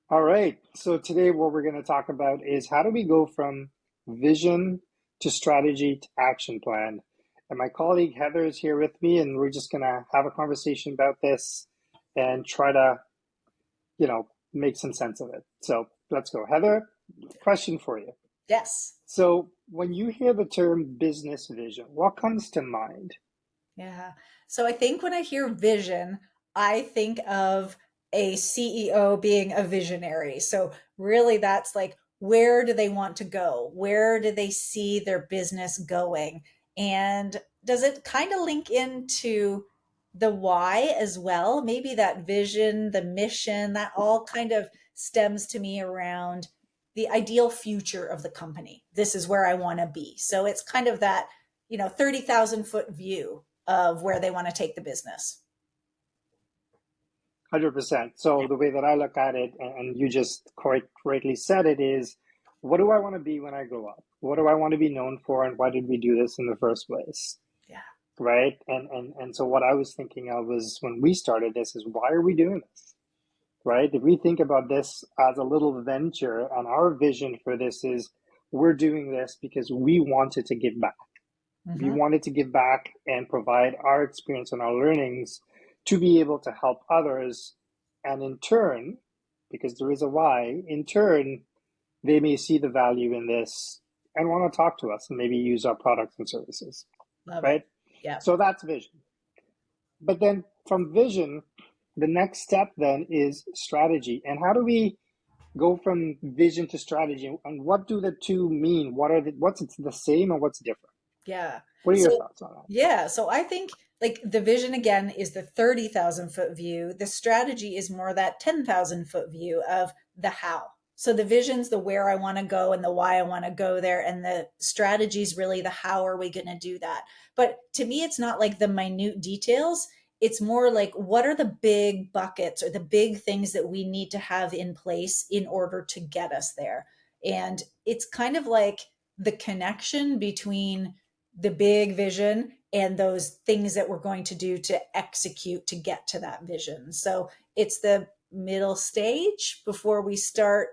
All right. So today what we're going to talk about is how do we go from vision to strategy to action plan. And my colleague Heather is here with me, and we're just going to have a conversation about this and try to, make some sense of it. So let's go. Heather, question for you. Yes. So when you hear the term business vision, what comes to mind? Yeah. So I think when I hear vision, I think of a CEO being a visionary. So really that's like, where do they want to go? Where do they see their business going? And does it kind of link into the why as well? Maybe that vision, the mission, that all kind of stems to me around the ideal future of the company. This is where I want to be. So it's kind of that, 30,000 foot view of where they want to take the business. 100%. So the way that I look at it, and you just quite rightly said it, is what do I want to be when I grow up? What do I want to be known for, and why did we do this in the first place? Yeah. Right? And so what I was thinking of was when we started this is why are we doing this? Right? If we think about this as a little venture, and our vision for this is we're doing this because we wanted to give back. We Hmm. wanted to give back and provide our experience and our learnings to be able to help others. And in turn, because there is a why, in turn, they may see the value in this and want to talk to us and maybe use our products and services, Love it. right? Yeah. So that's vision. But then from vision, the next step then is strategy. And how do we go from vision to strategy? And what do the two mean? What's the same and what's different? Yeah. What are your So, thoughts on that? yeah. So I think like the vision again is the 30,000 foot view. The strategy is more that 10,000 foot view of the how. So the vision's the where I want to go and the why I want to go there. And the strategy is really the how are we going to do that. But to me, it's not like the minute details. It's more like what are the big buckets or the big things that we need to have in place in order to get us there. And it's kind of like the connection between the big vision and those things that we're going to do to execute to get to that vision. So it's the middle stage before we start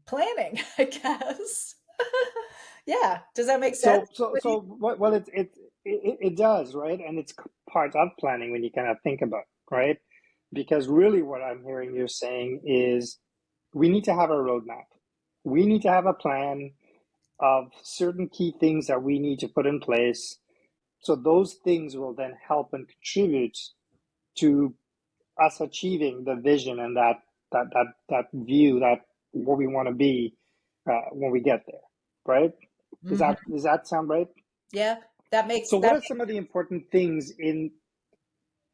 planning, I guess. Yeah. Does that make sense? Well, it does, right? And it's part of planning when you kind of think about it, right? Because really what I'm hearing you saying is we need to have a roadmap. We need to have a plan of certain key things that we need to put in place. So those things will then help and contribute to us achieving the vision and that view that what we want to be when we get there, right? Hmm. Does that sound right? Yeah. That makes So that makes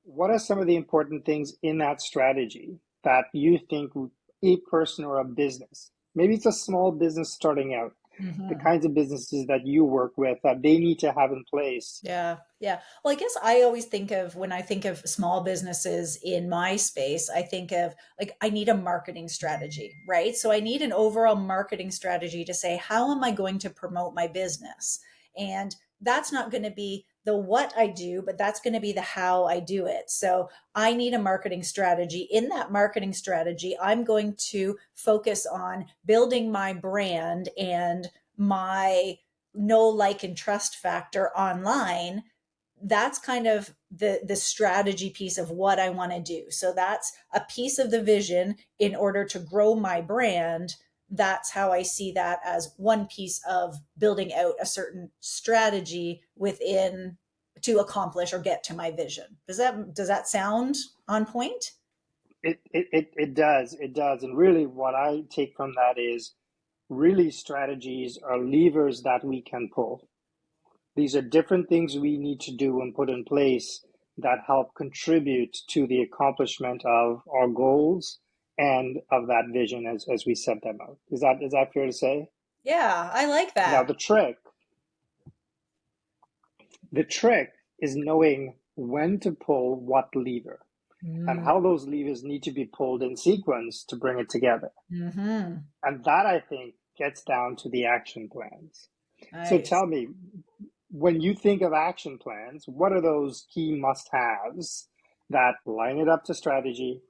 what are some of the important things in that strategy that you think a person or a business, maybe it's a small business starting out, the Mhm. kinds of businesses that you work with that they need to have in place? Yeah, yeah. Well, I guess I always think of when I think of small businesses in my space, I think of like I need a marketing strategy, right? So I need an overall marketing strategy to say, how am I going to promote my business? And that's not going to be the what I do, but that's going to be the how I do it. So I need a marketing strategy. In that marketing strategy, I'm going to focus on building my brand and my know like and trust factor online. That's kind of the strategy piece of what I want to do. So that's a piece of the vision in order to grow my brand. That's how I see that as one piece of building out a certain strategy within to accomplish or get to my vision. Does that sound on point? It does. And really, what I take from that is really strategies are levers that we can pull. These are different things we need to do and put in place that help contribute to the accomplishment of our goals and of that vision as we set them out. Is that fair to say? Yeah, I like Now that. the trick is knowing when to pull what lever and Mm-hmm. how those levers need to be pulled in sequence to bring it together. Mm-hmm. And that I think gets down to the action plans. So Nice. tell me, when you think of action plans, what are those key must haves that line it up to strategy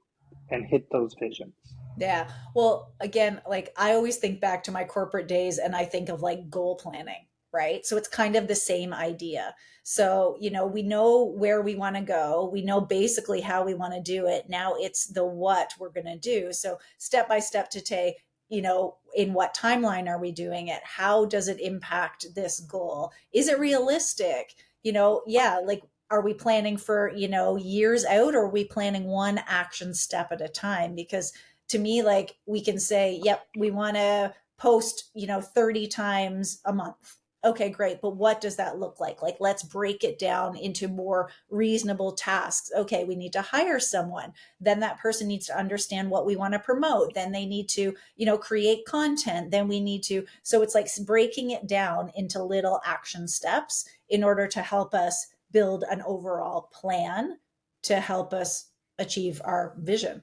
and hit those visions? Yeah. Well, again, like I always think back to my corporate days and I think of like goal planning, right? So it's kind of the same idea. So, we know where we want to go. We know basically how we want to do it. Now it's the what we're going to do. So, step by step to take, in what timeline are we doing it? How does it impact this goal? Is it realistic? Yeah, like are we planning for, years out, or are we planning one action step at a time? Because to me, like we can say, yep, we want to post, 30 times a month. Okay, great. But what does that look like? Like, let's break it down into more reasonable tasks. Okay, we need to hire someone. Then that person needs to understand what we want to promote. Then they need to, create content. Then we need to. So it's like breaking it down into little action steps in order to help us build an overall plan to help us achieve our vision.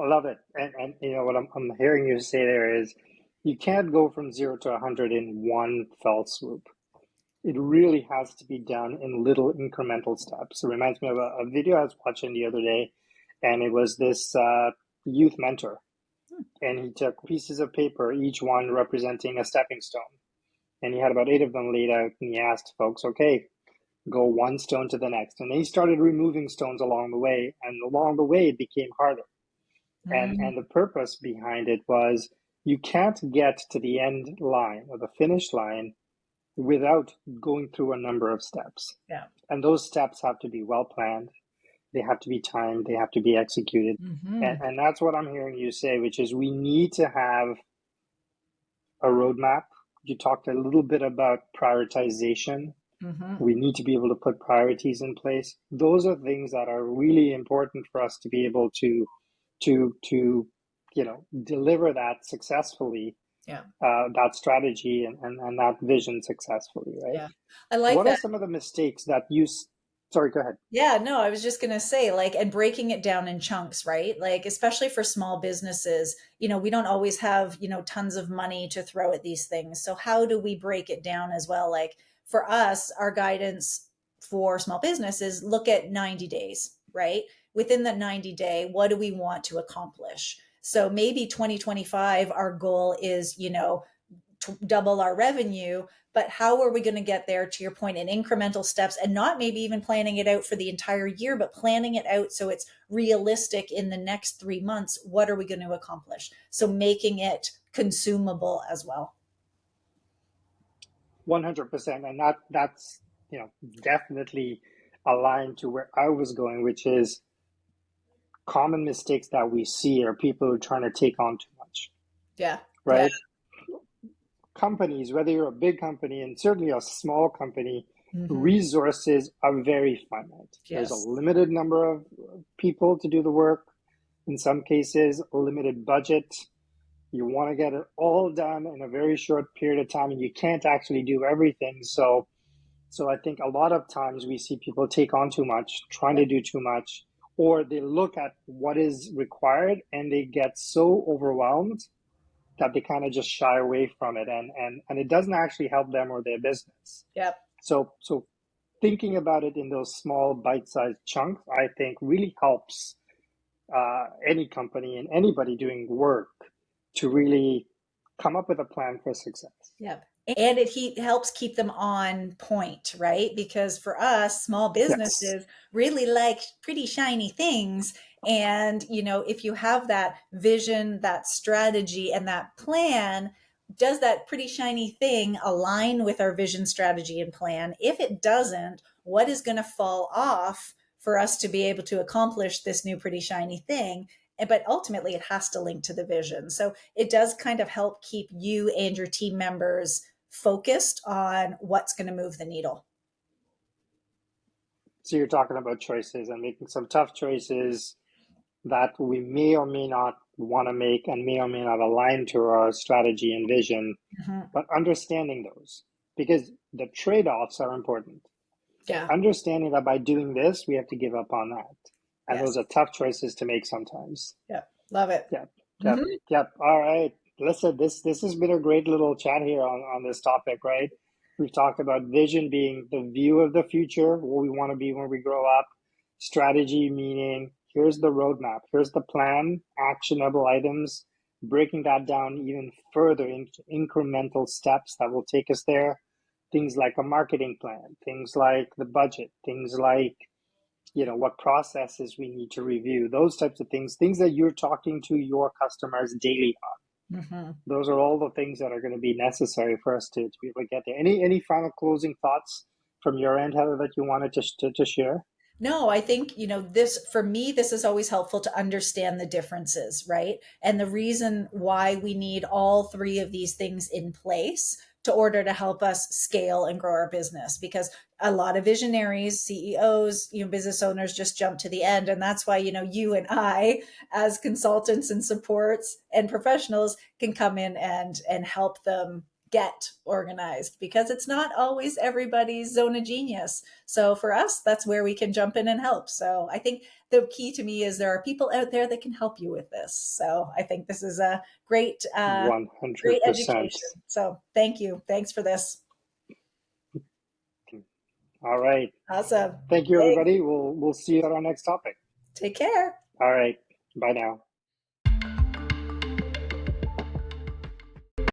I love it. And what I'm hearing you say there is you can't go from 0 to 100 in one fell swoop. It really has to be done in little incremental steps. It reminds me of a video I was watching the other day, and it was this youth mentor. And he took pieces of paper, each one representing a stepping stone. And he had about 8 of them laid out, and he asked folks, okay, go one stone to the next. And he started removing stones along the way, and along the way it became harder. And Mm, the purpose behind it was you can't get to the end line or the finish line without going through a number of steps. yeah. And those steps have to be well planned, they have to be timed, they have to be executed. Hmm. And that's what I'm hearing you say, which is we need to have a roadmap. You talked a little bit about prioritization. Hmm. We need to be able to put priorities in place. Those are things that are really important for us to be able to deliver that successfully, Yeah. that strategy and that vision successfully, right? Yeah. I like What are that. some of the mistakes that you sorry, go ahead. Yeah, no, I was just going to say, like, and breaking it down in chunks, right? Like, especially for small businesses, we don't always have, tons of money to throw at these things. So, how do we break it down as well? Like, for us, our guidance for small businesses look at 90 days, right? Within that 90-day, what do we want to accomplish? So, maybe 2025, our goal is, double our revenue, but how are we going to get there, to your point, in incremental steps, and not maybe even planning it out for the entire year, but planning it out so it's realistic in the next 3 months. What are we going to accomplish? So making it consumable as well. 100%. And that's definitely aligned to where I was going, which is common mistakes that we see are people who are trying to take on too much, Yeah. Yeah. right? Companies, whether you're a big company and certainly a small company, Hmm. resources are very finite. There's a Yes. limited number of people to do the work. In some cases, a limited budget. You want to get it all done in a very short period of time, and you can't actually do everything. So I think a lot of times we see people take on too much, trying to Yep. do too much, or they look at what is required and they get so overwhelmed that they kind of just shy away from it, and it doesn't actually help them or their business. Yep. So thinking about it in those small bite-sized chunks, I think really helps any company and anybody doing work to really come up with a plan for success. Yep. And he helps keep them on point, right? Because for us, small Yes. businesses really like pretty shiny things. And, if you have that vision, that strategy, and that plan, does that pretty shiny thing align with our vision, strategy, and plan? If it doesn't, what is going to fall off for us to be able to accomplish this new pretty shiny thing? But ultimately, it has to link to the vision. So it does kind of help keep you and your team members focused on what's going to move the needle. So you're talking about choices and making some tough choices that we may or may not want to make and may or may not align to our strategy and vision, Mhm. but understanding those because the trade offs are important. Yeah. Understanding that by doing this, we have to give up on that. And Yes. those are tough choices to make sometimes. Yep. Love it. Yep. Yep. Hmm. Yep. All right. Listen, this has been a great little chat here on this topic, right? We've talked about vision being the view of the future, what we want to be when we grow up, strategy meaning here's the roadmap, here's the plan, actionable items, breaking that down even further into incremental steps that will take us there. Things like a marketing plan, things like the budget, things like, what processes we need to review, those types of things that you're talking to your customers daily on. Mm-hmm. Those are all the things that are going to be necessary for us to be able to get there. Any final closing thoughts from your end, Heather, that you wanted to share? No, I think, this for me, this is always helpful to understand the differences, right? And the reason why we need all three of these things in place to order to help us scale and grow our business. Because a lot of visionaries, CEOs, business owners just jump to the end. And that's why, you and I, as consultants and supports and professionals, can come in and help them get organized, because it's not always everybody's zone of genius. So for us, that's where we can jump in and help. So I think the key to me is there are people out there that can help you with this. So I think this is a great 100%. education. So thank you. Thanks for this. All right. Awesome. Thank you, Thanks. everybody. We'll see you at our next topic. Take care. All right. Bye now.